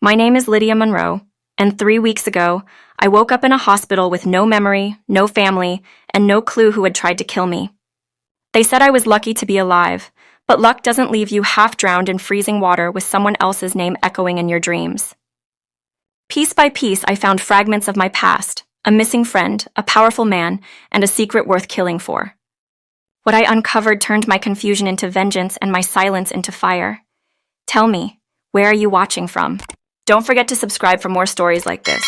My name is Lydia Monroe, and 3 weeks ago, I woke up in a hospital with no memory, no family, and no clue who had tried to kill me. They said I was lucky to be alive, but luck doesn't leave you half drowned in freezing water with someone else's name echoing in your dreams. Piece by piece, I found fragments of my past, a missing friend, a powerful man, and a secret worth killing for. What I uncovered turned my confusion into vengeance and my silence into fire. Tell me, where are you watching from? Don't forget to subscribe for more stories like this.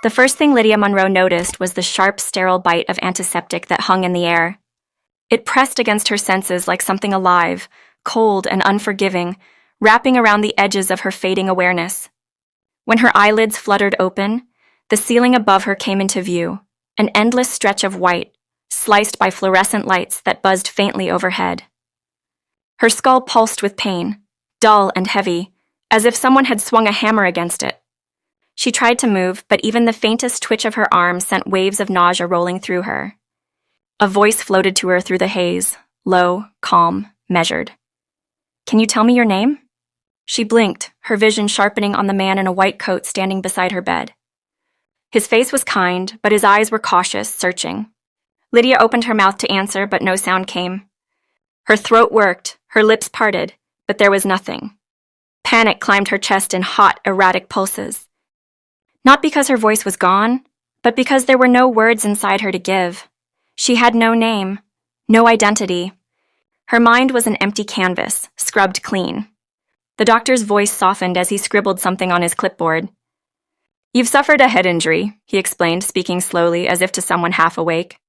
The first thing Lydia Monroe noticed was the sharp, sterile bite of antiseptic that hung in the air. It pressed against her senses like something alive, cold and unforgiving, wrapping around the edges of her fading awareness. When her eyelids fluttered open, the ceiling above her came into view, an endless stretch of white, sliced by fluorescent lights that buzzed faintly overhead. Her skull pulsed with pain, dull and heavy, as if someone had swung a hammer against it. She tried to move, but even the faintest twitch of her arm sent waves of nausea rolling through her. A voice floated to her through the haze, low, calm, measured. "Can you tell me your name?" She blinked, her vision sharpening on the man in a white coat standing beside her bed. His face was kind, but his eyes were cautious, searching. Lydia opened her mouth to answer, but no sound came. Her throat worked, her lips parted, but there was nothing. Panic climbed her chest in hot, erratic pulses. Not because her voice was gone, but because there were no words inside her to give. She had no name, no identity. Her mind was an empty canvas, scrubbed clean. The doctor's voice softened as he scribbled something on his clipboard. "You've suffered a head injury," he explained, speaking slowly as if to someone half awake.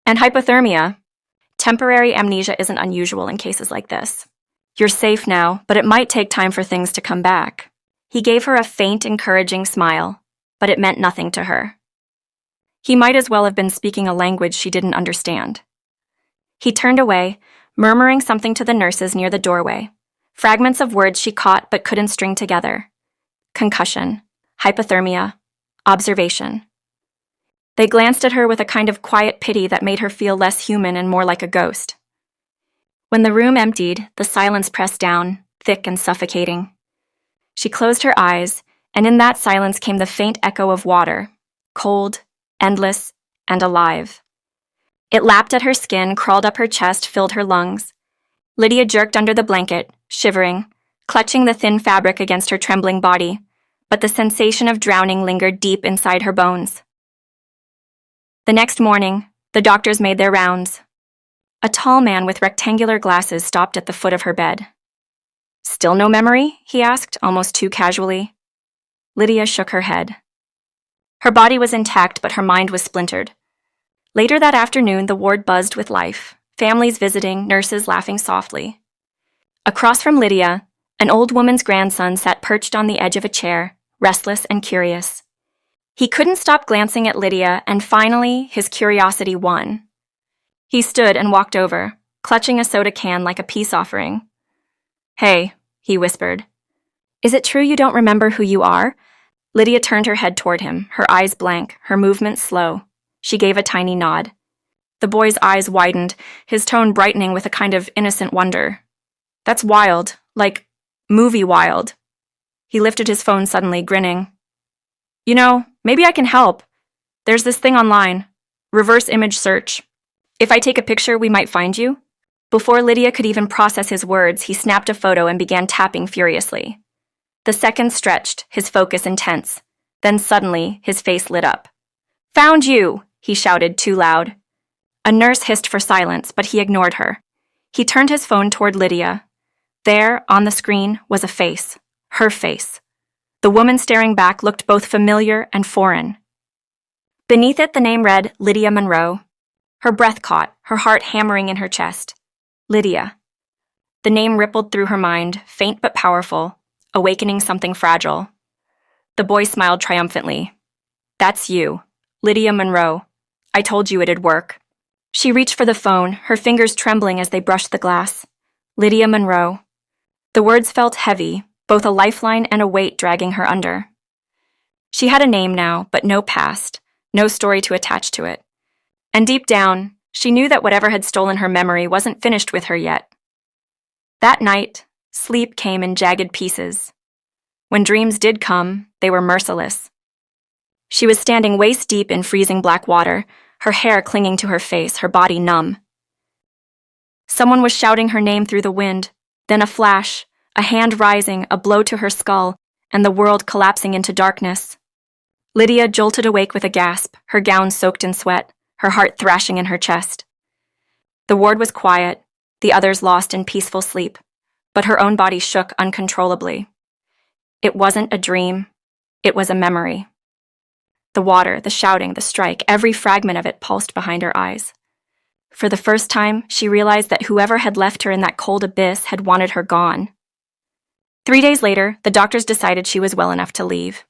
"And hypothermia. Temporary amnesia isn't unusual in cases like this. You're safe now, but it might take time for things to come back." He gave her a faint, encouraging smile, but it meant nothing to her. He might as well have been speaking a language she didn't understand. He turned away, murmuring something to the nurses near the doorway, fragments of words she caught but couldn't string together. Concussion, hypothermia, observation. They glanced at her with a kind of quiet pity that made her feel less human and more like a ghost. When the room emptied, the silence pressed down, thick and suffocating. She closed her eyes, and in that silence came the faint echo of water, cold, endless, and alive. It lapped at her skin, crawled up her chest, filled her lungs. Lydia jerked under the blanket, shivering, clutching the thin fabric against her trembling body, but the sensation of drowning lingered deep inside her bones. The next morning, the doctors made their rounds. A tall man with rectangular glasses stopped at the foot of her bed. "Still no memory?" he asked, almost too casually. Lydia shook her head. Her body was intact, but her mind was splintered. Later that afternoon, the ward buzzed with life, families visiting, nurses laughing softly. Across from Lydia, an old woman's grandson sat perched on the edge of a chair, restless and curious. He couldn't stop glancing at Lydia, and finally, his curiosity won. He stood and walked over, clutching a soda can like a peace offering. "Hey," he whispered. "Is it true you don't remember who you are?" Lydia turned her head toward him, her eyes blank, her movements slow. She gave a tiny nod. The boy's eyes widened, his tone brightening with a kind of innocent wonder. "That's wild, like movie wild." He lifted his phone suddenly, grinning. "You know, maybe I can help. There's this thing online, reverse image search. If I take a picture, we might find you." Before Lydia could even process his words, he snapped a photo and began tapping furiously. The seconds stretched, his focus intense. Then suddenly, his face lit up. "Found you!" he shouted, too loud. A nurse hissed for silence, but he ignored her. He turned his phone toward Lydia. There, on the screen, was a face. Her face. The woman staring back looked both familiar and foreign. Beneath it, the name read Lydia Monroe. Her breath caught, her heart hammering in her chest. Lydia. The name rippled through her mind, faint but powerful, awakening something fragile. The boy smiled triumphantly. "That's you, Lydia Monroe. I told you it'd work." She reached for the phone, her fingers trembling as they brushed the glass. Lydia Monroe. The words felt heavy, both a lifeline and a weight dragging her under. She had a name now, but no past, no story to attach to it. And deep down, she knew that whatever had stolen her memory wasn't finished with her yet. That night, sleep came in jagged pieces. When dreams did come, they were merciless. She was standing waist-deep in freezing black water, her hair clinging to her face, her body numb. Someone was shouting her name through the wind, then a flash, a hand rising, a blow to her skull, and the world collapsing into darkness. Lydia jolted awake with a gasp, her gown soaked in sweat, her heart thrashing in her chest. The ward was quiet, the others lost in peaceful sleep, but her own body shook uncontrollably. It wasn't a dream, it was a memory. The water, the shouting, the strike, every fragment of it pulsed behind her eyes. For the first time, she realized that whoever had left her in that cold abyss had wanted her gone. 3 days later, the doctors decided she was well enough to leave.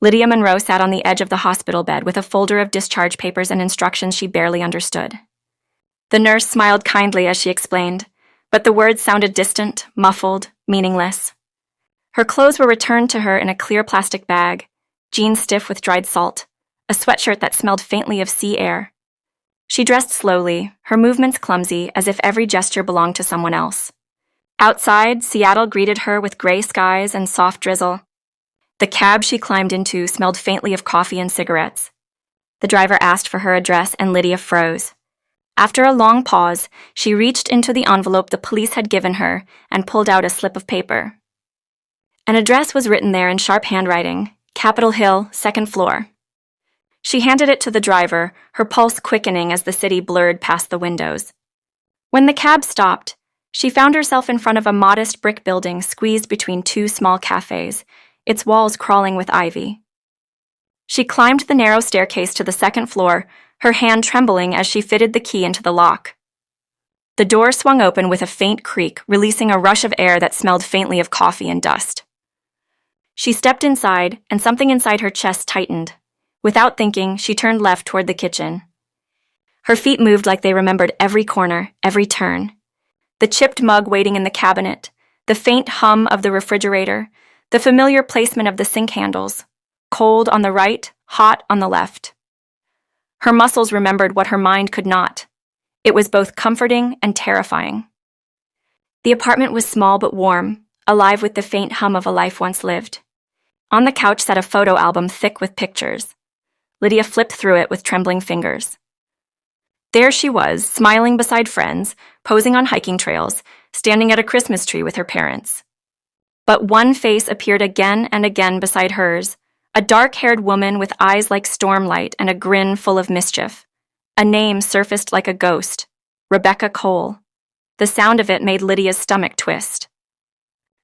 Lydia Monroe sat on the edge of the hospital bed with a folder of discharge papers and instructions she barely understood. The nurse smiled kindly as she explained, but the words sounded distant, muffled, meaningless. Her clothes were returned to her in a clear plastic bag, jeans stiff with dried salt, a sweatshirt that smelled faintly of sea air. She dressed slowly, her movements clumsy, as if every gesture belonged to someone else. Outside, Seattle greeted her with gray skies and soft drizzle. The cab she climbed into smelled faintly of coffee and cigarettes. The driver asked for her address, and Lydia froze. After a long pause, she reached into the envelope the police had given her and pulled out a slip of paper. An address was written there in sharp handwriting, Capitol Hill, 2nd floor. She handed it to the driver, her pulse quickening as the city blurred past the windows. When the cab stopped, she found herself in front of a modest brick building squeezed between two small cafes, its walls crawling with ivy. She climbed the narrow staircase to the 2nd floor, her hand trembling as she fitted the key into the lock. The door swung open with a faint creak, releasing a rush of air that smelled faintly of coffee and dust. She stepped inside, and something inside her chest tightened. Without thinking, she turned left toward the kitchen. Her feet moved like they remembered every corner, every turn. The chipped mug waiting in the cabinet, the faint hum of the refrigerator, the familiar placement of the sink handles, cold on the right, hot on the left. Her muscles remembered what her mind could not. It was both comforting and terrifying. The apartment was small but warm, alive with the faint hum of a life once lived. On the couch sat a photo album thick with pictures. Lydia flipped through it with trembling fingers. There she was, smiling beside friends, posing on hiking trails, standing at a Christmas tree with her parents. But one face appeared again and again beside hers, a dark-haired woman with eyes like stormlight and a grin full of mischief. A name surfaced like a ghost, Rebecca Cole. The sound of it made Lydia's stomach twist.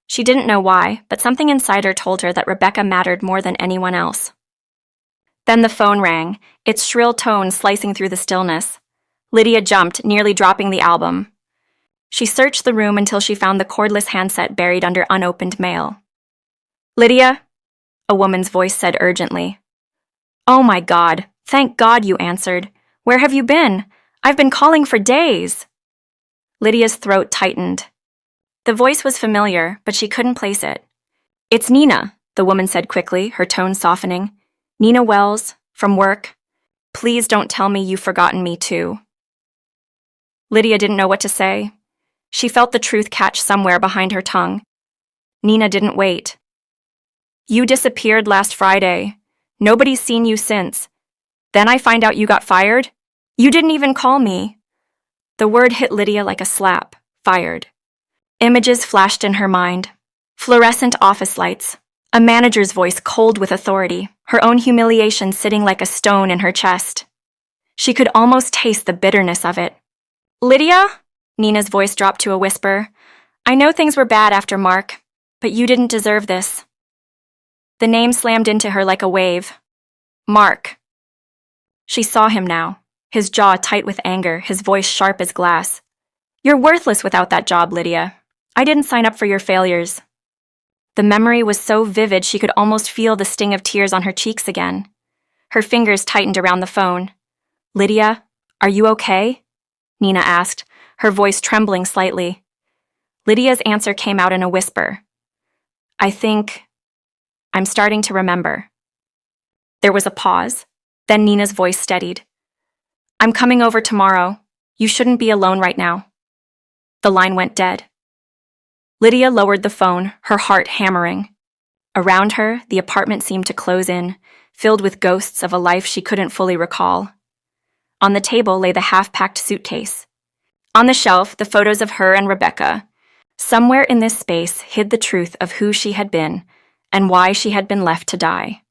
She didn't know why, but something inside her told her that Rebecca mattered more than anyone else. Then the phone rang, its shrill tone slicing through the stillness. Lydia jumped, nearly dropping the album. She searched the room until she found the cordless handset buried under unopened mail. "Lydia?" a woman's voice said urgently. "Oh my God, thank God you answered. Where have you been? I've been calling for days." Lydia's throat tightened. The voice was familiar, but she couldn't place it. "It's Nina," the woman said quickly, her tone softening. "Nina Wells, from work. Please don't tell me you've forgotten me too." Lydia didn't know what to say. She felt the truth catch somewhere behind her tongue. Nina didn't wait. "You disappeared last Friday. Nobody's seen you since. Then I find out you got fired? You didn't even call me." The word hit Lydia like a slap. Fired. Images flashed in her mind. Fluorescent office lights. A manager's voice cold with authority, her own humiliation sitting like a stone in her chest. She could almost taste the bitterness of it. "Lydia?" Nina's voice dropped to a whisper. "I know things were bad after Mark, but you didn't deserve this." The name slammed into her like a wave. Mark. She saw him now, his jaw tight with anger, his voice sharp as glass. "You're worthless without that job, Lydia. I didn't sign up for your failures." The memory was so vivid she could almost feel the sting of tears on her cheeks again. Her fingers tightened around the phone. "Lydia, are you okay?" Nina asked, her voice trembling slightly. Lydia's answer came out in a whisper. I'm starting to remember." There was a pause. Then Nina's voice steadied. "I'm coming over tomorrow. You shouldn't be alone right now." The line went dead. Lydia lowered the phone, her heart hammering. Around her, the apartment seemed to close in, filled with ghosts of a life she couldn't fully recall. On the table lay the half-packed suitcase. On the shelf, the photos of her and Rebecca. Somewhere in this space hid the truth of who she had been and why she had been left to die.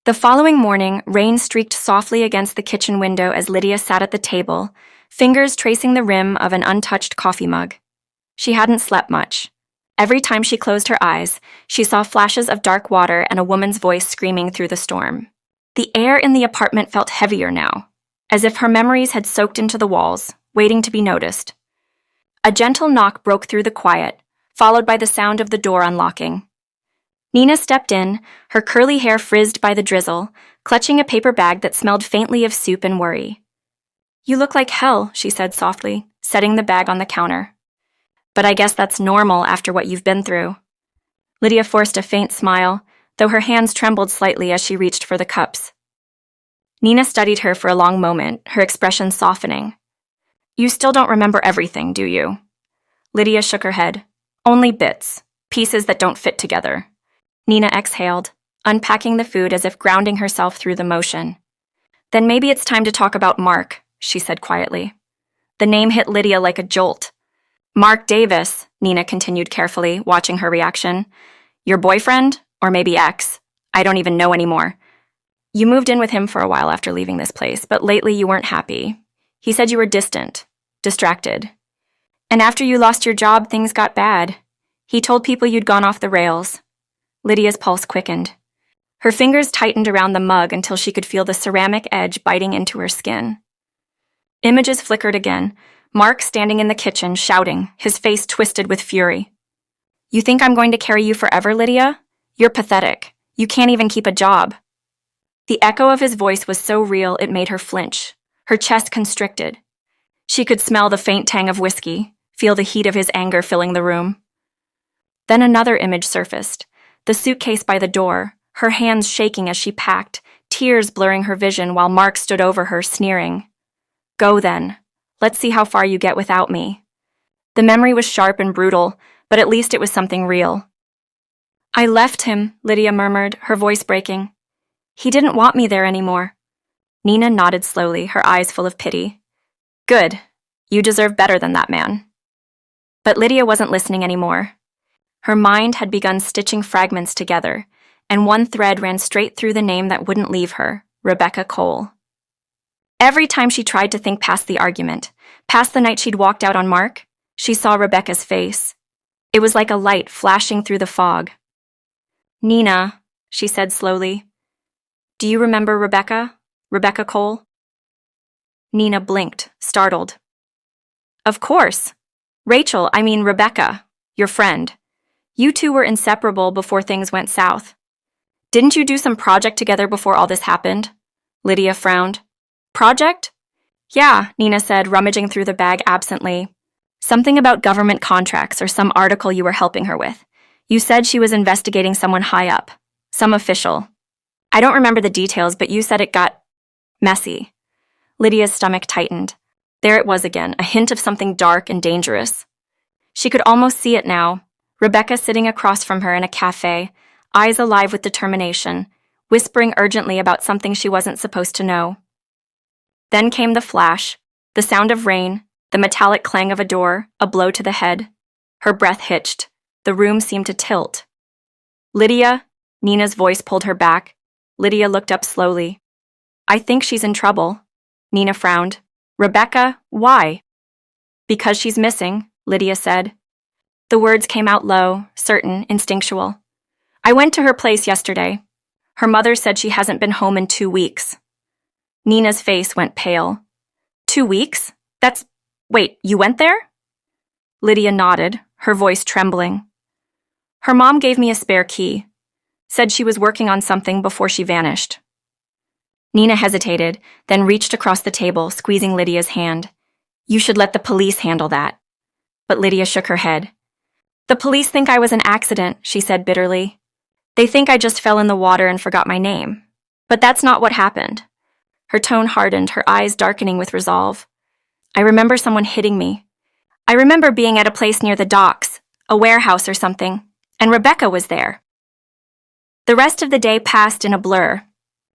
The following morning, rain streaked softly against the kitchen window as Lydia sat at the table, fingers tracing the rim of an untouched coffee mug. She hadn't slept much. Every time she closed her eyes, she saw flashes of dark water and a woman's voice screaming through the storm. The air in the apartment felt heavier now, as if her memories had soaked into the walls, waiting to be noticed. A gentle knock broke through the quiet, followed by the sound of the door unlocking. Nina stepped in, her curly hair frizzed by the drizzle, clutching a paper bag that smelled faintly of soup and worry. "You look like hell," she said softly, setting the bag on the counter. "But I guess that's normal after what you've been through." Lydia forced a faint smile, though her hands trembled slightly as she reached for the cups. Nina studied her for a long moment, her expression softening. "You still don't remember everything, do you?" Lydia shook her head. "Only bits, pieces that don't fit together." Nina exhaled, unpacking the food as if grounding herself through the motion. "Then maybe it's time to talk about Mark," she said quietly. The name hit Lydia like a jolt. "Mark Davis," Nina continued carefully, watching her reaction. "Your boyfriend? Or maybe ex? I don't even know anymore. You moved in with him for a while after leaving this place, but lately you weren't happy. He said you were distant, distracted. And after you lost your job, things got bad. He told people you'd gone off the rails." Lydia's pulse quickened. Her fingers tightened around the mug until she could feel the ceramic edge biting into her skin. Images flickered again, Mark standing in the kitchen, shouting, his face twisted with fury. "You think I'm going to carry you forever, Lydia? You're pathetic. You can't even keep a job." The echo of his voice was so real it made her flinch, her chest constricted. She could smell the faint tang of whiskey, feel the heat of his anger filling the room. Then another image surfaced, the suitcase by the door, her hands shaking as she packed, tears blurring her vision while Mark stood over her, sneering. "Go then. Let's see how far you get without me." The memory was sharp and brutal, but at least it was something real. "I left him," Lydia murmured, her voice breaking. "He didn't want me there anymore." Nina nodded slowly, her eyes full of pity. "Good. You deserve better than that man." But Lydia wasn't listening anymore. Her mind had begun stitching fragments together, and one thread ran straight through the name that wouldn't leave her, Rebecca Cole. Every time she tried to think past the argument, past the night she'd walked out on Mark, she saw Rebecca's face. It was like a light flashing through the fog. "Nina," she said slowly, "do you remember Rebecca? Rebecca Cole?" Nina blinked, startled. "Of course. Rebecca, your friend. You two were inseparable before things went south. Didn't you do some project together before all this happened?" Lydia frowned. "Project?" "Yeah," Nina said, rummaging through the bag absently. "Something about government contracts or some article you were helping her with. You said she was investigating someone high up, some official. I don't remember the details, but you said it got messy." Lydia's stomach tightened. There it was again, a hint of something dark and dangerous. She could almost see it now. Rebecca sitting across from her in a cafe, eyes alive with determination, whispering urgently about something she wasn't supposed to know. Then came the flash, the sound of rain, the metallic clang of a door, a blow to the head. Her breath hitched. The room seemed to tilt. "Lydia," Nina's voice pulled her back. Lydia looked up slowly. "I think she's in trouble." Nina frowned. "Rebecca, why?" "Because she's missing," Lydia said. The words came out low, certain, instinctual. "I went to her place yesterday. Her mother said she hasn't been home in 2 weeks. Nina's face went pale. 2 weeks? Wait, you went there? Lydia nodded, her voice trembling. Her mom gave me a spare key. Said she was working on something before she vanished. Nina hesitated, then reached across the table, squeezing Lydia's hand. You should let the police handle that. But Lydia shook her head. The police think I was an accident, she said bitterly. They think I just fell in the water and forgot my name. But that's not what happened. Her tone hardened, her eyes darkening with resolve. I remember someone hitting me. I remember being at a place near the docks, a warehouse or something. And Rebecca was there. The rest of the day passed in a blur.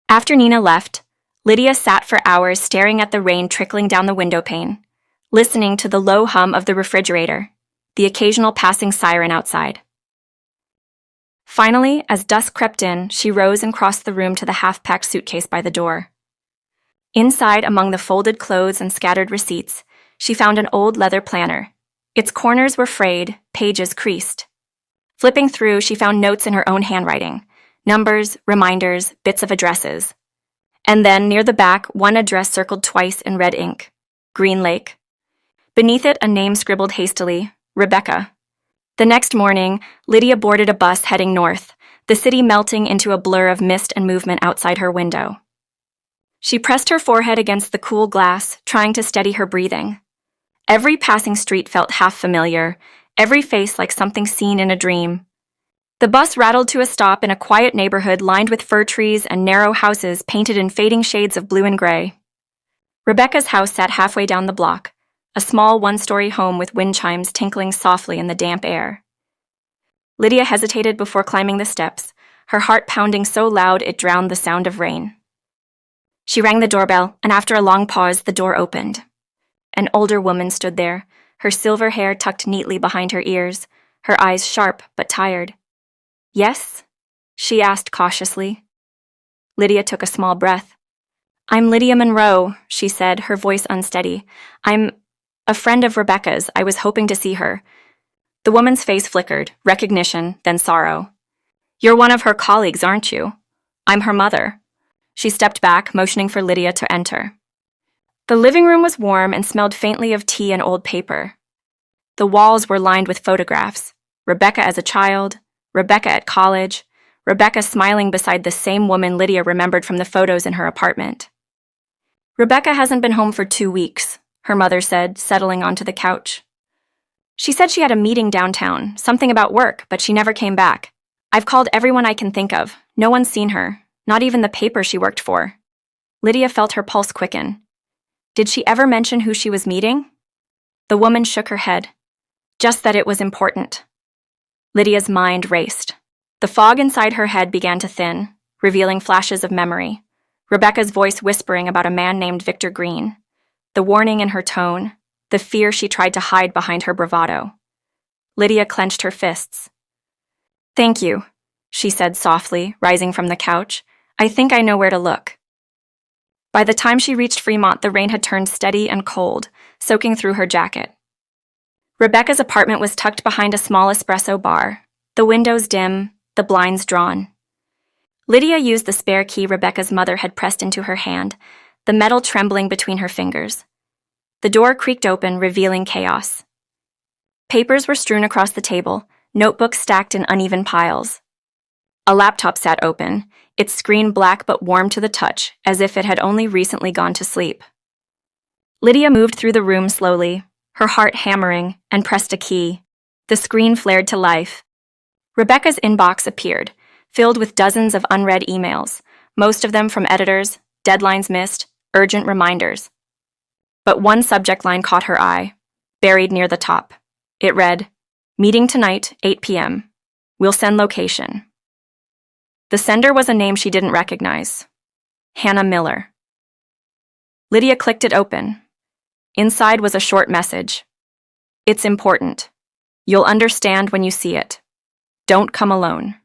After Nina left, Lydia sat for hours staring at the rain trickling down the window pane, listening to the low hum of the refrigerator, the occasional passing siren outside. Finally, as dusk crept in, she rose and crossed the room to the half-packed suitcase by the door. Inside, among the folded clothes and scattered receipts, she found an old leather planner. Its corners were frayed, pages creased. Flipping through, she found notes in her own handwriting, numbers, reminders, bits of addresses. And then, near the back, one address circled twice in red ink, Green Lake. Beneath it, a name scribbled hastily, Rebecca. The next morning, Lydia boarded a bus heading north, the city melting into a blur of mist and movement outside her window. She pressed her forehead against the cool glass, trying to steady her breathing. Every passing street felt half familiar, every face like something seen in a dream. The bus rattled to a stop in a quiet neighborhood lined with fir trees and narrow houses painted in fading shades of blue and gray. Rebecca's house sat halfway down the block, a small one-story home with wind chimes tinkling softly in the damp air. Lydia hesitated before climbing the steps, her heart pounding so loud it drowned the sound of rain. She rang the doorbell, and after a long pause, the door opened. An older woman stood there, her silver hair tucked neatly behind her ears, her eyes sharp but tired. "Yes?" she asked cautiously. Lydia took a small breath. "I'm Lydia Monroe," she said, her voice unsteady. "I'm a friend of Rebecca's. I was hoping to see her." The woman's face flickered, recognition, then sorrow. "You're one of her colleagues, aren't you? I'm her mother." She stepped back, motioning for Lydia to enter. The living room was warm and smelled faintly of tea and old paper. The walls were lined with photographs. Rebecca as a child, Rebecca at college, Rebecca smiling beside the same woman Lydia remembered from the photos in her apartment. "Rebecca hasn't been home for 2 weeks," her mother said, settling onto the couch. "She said she had a meeting downtown, something about work, but she never came back. I've called everyone I can think of. No one's seen her, not even the paper she worked for." Lydia felt her pulse quicken. Did she ever mention who she was meeting? The woman shook her head. Just that it was important. Lydia's mind raced. The fog inside her head began to thin, revealing flashes of memory. Rebecca's voice whispering about a man named Victor Green. The warning in her tone, the fear she tried to hide behind her bravado. Lydia clenched her fists. "Thank you," she said softly, rising from the couch. "I think I know where to look." By the time she reached Fremont, the rain had turned steady and cold, soaking through her jacket. Rebecca's apartment was tucked behind a small espresso bar, the windows dim, the blinds drawn. Lydia used the spare key Rebecca's mother had pressed into her hand, the metal trembling between her fingers. The door creaked open, revealing chaos. Papers were strewn across the table, notebooks stacked in uneven piles. A laptop sat open, its screen black but warm to the touch, as if it had only recently gone to sleep. Lydia moved through the room slowly, her heart hammering, and pressed a key. The screen flared to life. Rebecca's inbox appeared, filled with dozens of unread emails, most of them from editors, deadlines missed, urgent reminders. But one subject line caught her eye, buried near the top. It read, "Meeting tonight, 8 p.m. We'll send location." The sender was a name she didn't recognize. Hannah Miller. Lydia clicked it open. Inside was a short message. "It's important. You'll understand when you see it. Don't come alone."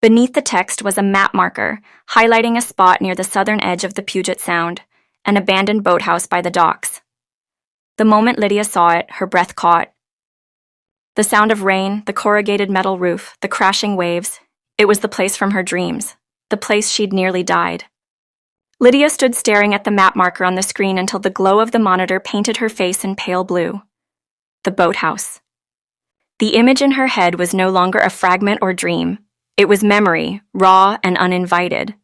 Beneath the text was a map marker, highlighting a spot near the southern edge of the Puget Sound, an abandoned boathouse by the docks. The moment Lydia saw it, her breath caught. The sound of rain, the corrugated metal roof, the crashing waves, it was the place from her dreams, the place she'd nearly died. Lydia stood staring at the map marker on the screen until the glow of the monitor painted her face in pale blue. The boathouse. The image in her head was no longer a fragment or dream. It was memory, raw and uninvited.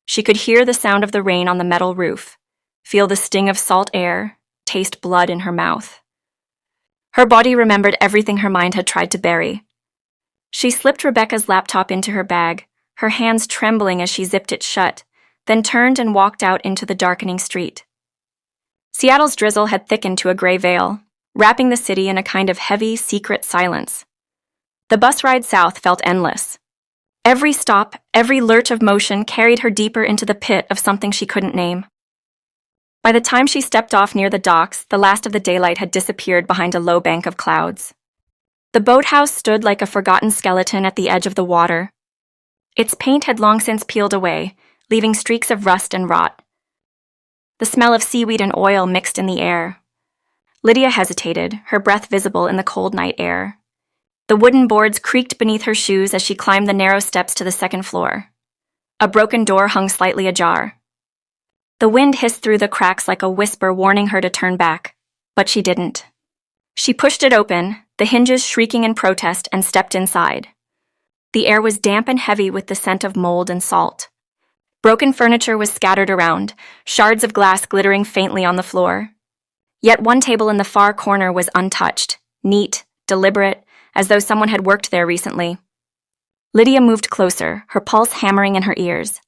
She could hear the sound of the rain on the metal roof, feel the sting of salt air, taste blood in her mouth. Her body remembered everything her mind had tried to bury. She slipped Rebecca's laptop into her bag, her hands trembling as she zipped it shut, then turned and walked out into the darkening street. Seattle's drizzle had thickened to a gray veil, wrapping the city in a kind of heavy, secret silence. The bus ride south felt endless. Every stop, every lurch of motion carried her deeper into the pit of something she couldn't name. By the time she stepped off near the docks, the last of the daylight had disappeared behind a low bank of clouds. The boathouse stood like a forgotten skeleton at the edge of the water. Its paint had long since peeled away, leaving streaks of rust and rot. The smell of seaweed and oil mixed in the air. Lydia hesitated, her breath visible in the cold night air. The wooden boards creaked beneath her shoes as she climbed the narrow steps to the second floor. A broken door hung slightly ajar. The wind hissed through the cracks like a whisper warning her to turn back, but she didn't. She pushed it open, the hinges shrieking in protest, and stepped inside. The air was damp and heavy with the scent of mold and salt. Broken furniture was scattered around, shards of glass glittering faintly on the floor. Yet one table in the far corner was untouched, neat, deliberate, as though someone had worked there recently. Lydia moved closer, her pulse hammering in her ears.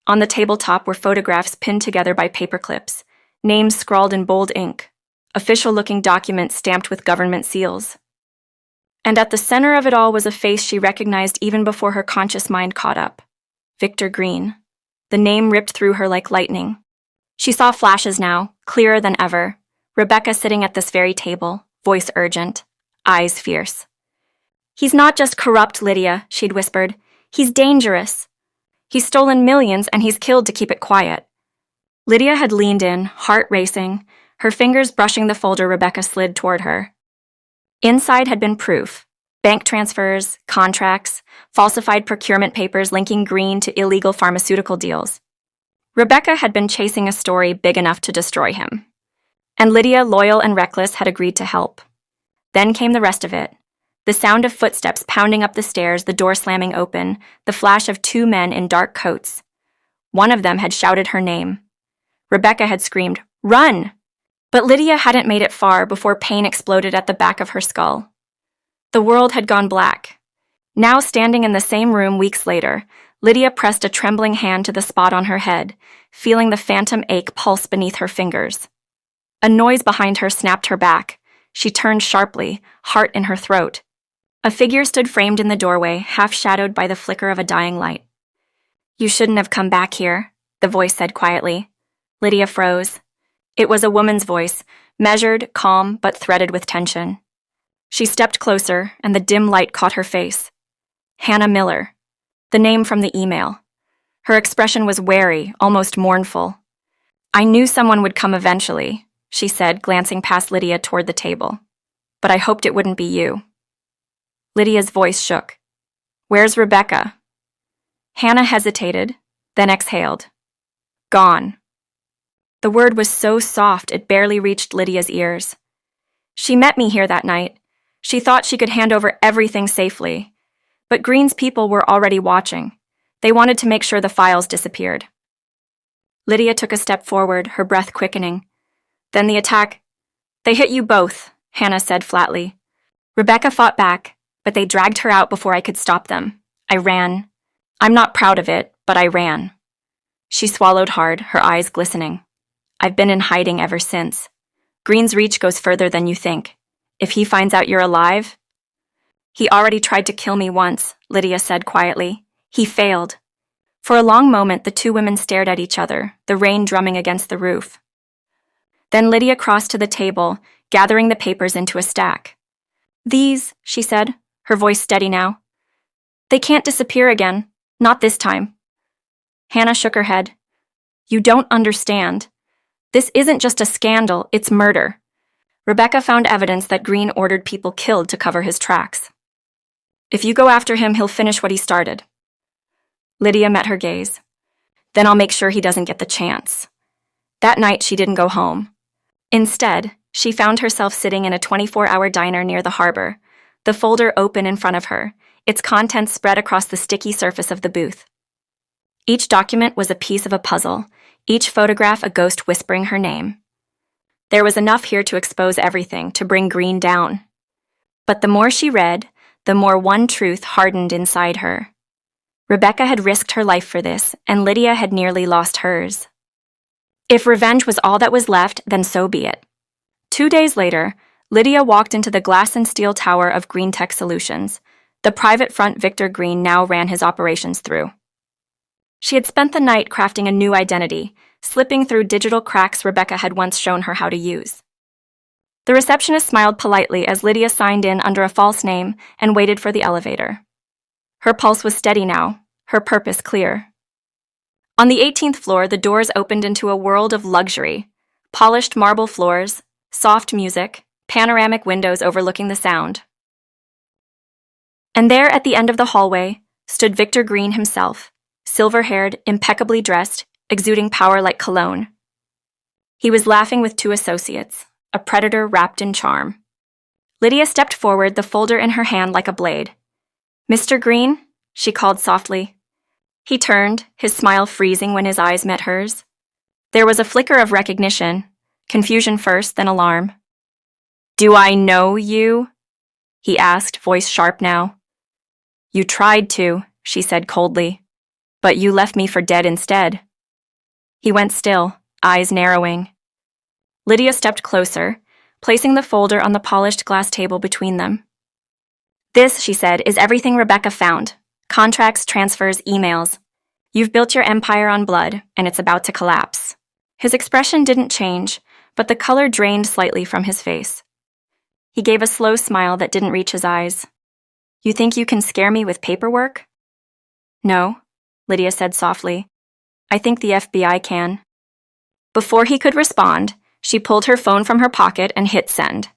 On the tabletop were photographs pinned together by paper clips, names scrawled in bold ink, official-looking documents stamped with government seals. And at the center of it all was a face she recognized even before her conscious mind caught up. Victor Green. The name ripped through her like lightning. She saw flashes now, clearer than ever. Rebecca sitting at this very table, voice urgent, eyes fierce. "He's not just corrupt, Lydia," she'd whispered. "He's dangerous. He's stolen millions and he's killed to keep it quiet." Lydia had leaned in, heart racing, her fingers brushing the folder Rebecca slid toward her. Inside had been proof. Bank transfers, contracts, falsified procurement papers linking Green to illegal pharmaceutical deals. Rebecca had been chasing a story big enough to destroy him. And Lydia, loyal and reckless, had agreed to help. Then came the rest of it. The sound of footsteps pounding up the stairs, the door slamming open, the flash of two men in dark coats. One of them had shouted her name. Rebecca had screamed, "Run!" But Lydia hadn't made it far before pain exploded at the back of her skull. The world had gone black. Now standing in the same room weeks later, Lydia pressed a trembling hand to the spot on her head, feeling the phantom ache pulse beneath her fingers. A noise behind her snapped her back. She turned sharply, heart in her throat. A figure stood framed in the doorway, half-shadowed by the flicker of a dying light. "You shouldn't have come back here," the voice said quietly. Lydia froze. It was a woman's voice, measured, calm, but threaded with tension. She stepped closer, and the dim light caught her face. Hannah Miller. The name from the email. Her expression was wary, almost mournful. "I knew someone would come eventually," she said, glancing past Lydia toward the table. "But I hoped it wouldn't be you." Lydia's voice shook. "Where's Rebecca?" Hannah hesitated, then exhaled. "Gone." The word was so soft it barely reached Lydia's ears. "She met me here that night. She thought she could hand over everything safely. But Green's people were already watching. They wanted to make sure the files disappeared." Lydia took a step forward, her breath quickening. "Then the attack—" "They hit you both," Hannah said flatly. "Rebecca fought back, but they dragged her out before I could stop them. I ran. I'm not proud of it, but I ran." She swallowed hard, her eyes glistening. "I've been in hiding ever since. Green's reach goes further than you think. If he finds out you're alive—" "He already tried to kill me once," Lydia said quietly. "He failed." For a long moment, the two women stared at each other, the rain drumming against the roof. Then Lydia crossed to the table, gathering the papers into a stack. "These," she said, her voice steady now. "They can't disappear again. Not this time." Hannah shook her head. "You don't understand. This isn't just a scandal, it's murder. Rebecca found evidence that Green ordered people killed to cover his tracks. If you go after him, he'll finish what he started." Lydia met her gaze. "Then I'll make sure he doesn't get the chance." That night, she didn't go home. Instead, she found herself sitting in a 24-hour diner near the harbor, the folder open in front of her, its contents spread across the sticky surface of the booth. Each document was a piece of a puzzle, each photograph a ghost whispering her name. There was enough here to expose everything, to bring Green down. But the more she read, the more one truth hardened inside her. Rebecca had risked her life for this, and Lydia had nearly lost hers. If revenge was all that was left, then so be it. 2 days later, Lydia walked into the glass and steel tower of Green Tech Solutions, the private front Victor Green now ran his operations through. She had spent the night crafting a new identity, slipping through digital cracks Rebecca had once shown her how to use. The receptionist smiled politely as Lydia signed in under a false name and waited for the elevator. Her pulse was steady now, her purpose clear. On the 18th floor, the doors opened into a world of luxury: polished marble floors, soft music, panoramic windows overlooking the sound. And there at the end of the hallway stood Victor Green himself, silver-haired, impeccably dressed, exuding power like cologne. He was laughing with two associates, a predator wrapped in charm. Lydia stepped forward, the folder in her hand like a blade. "Mr. Green?" she called softly. He turned, his smile freezing when his eyes met hers. There was a flicker of recognition, confusion first, then alarm. "Do I know you?" he asked, voice sharp now. "You tried to," she said coldly, "but you left me for dead instead." He went still, eyes narrowing. Lydia stepped closer, placing the folder on the polished glass table between them. "This," she said, "is everything Rebecca found. Contracts, transfers, emails. You've built your empire on blood, and it's about to collapse." His expression didn't change, but the color drained slightly from his face. He gave a slow smile that didn't reach his eyes. "You think you can scare me with paperwork?" "No," Lydia said softly. "I think the FBI can." Before he could respond, she pulled her phone from her pocket and hit send.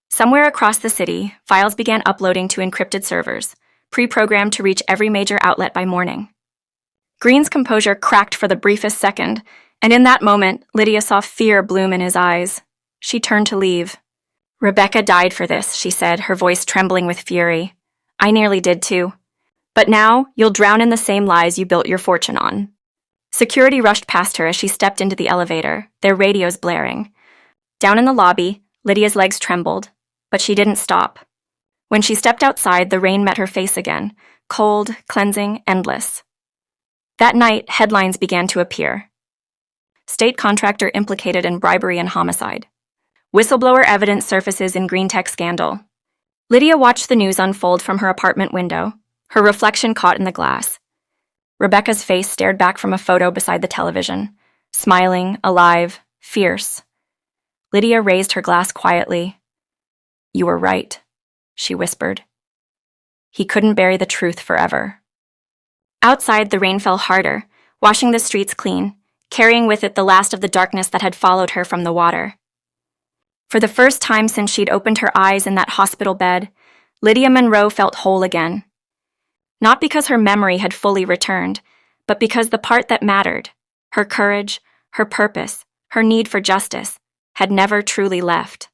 Somewhere across the city, files began uploading to encrypted servers, pre-programmed to reach every major outlet by morning. Green's composure cracked for the briefest second, and in that moment, Lydia saw fear bloom in his eyes. She turned to leave. "Rebecca died for this," she said, her voice trembling with fury. "I nearly did too. But now, you'll drown in the same lies you built your fortune on." Security rushed past her as she stepped into the elevator, their radios blaring. Down in the lobby, Lydia's legs trembled, but she didn't stop. When she stepped outside, the rain met her face again, cold, cleansing, endless. That night, headlines began to appear. State contractor implicated in bribery and homicide. Whistleblower evidence surfaces in green tech scandal. Lydia watched the news unfold from her apartment window, her reflection caught in the glass. Rebecca's face stared back from a photo beside the television, smiling, alive, fierce. Lydia raised her glass quietly. "You were right," she whispered. He couldn't bury the truth forever. Outside, the rain fell harder, washing the streets clean, carrying with it the last of the darkness that had followed her from the water. For the first time since she'd opened her eyes in that hospital bed, Lydia Monroe felt whole again. Not because her memory had fully returned, but because the part that mattered, her courage, her purpose, her need for justice, had never truly left.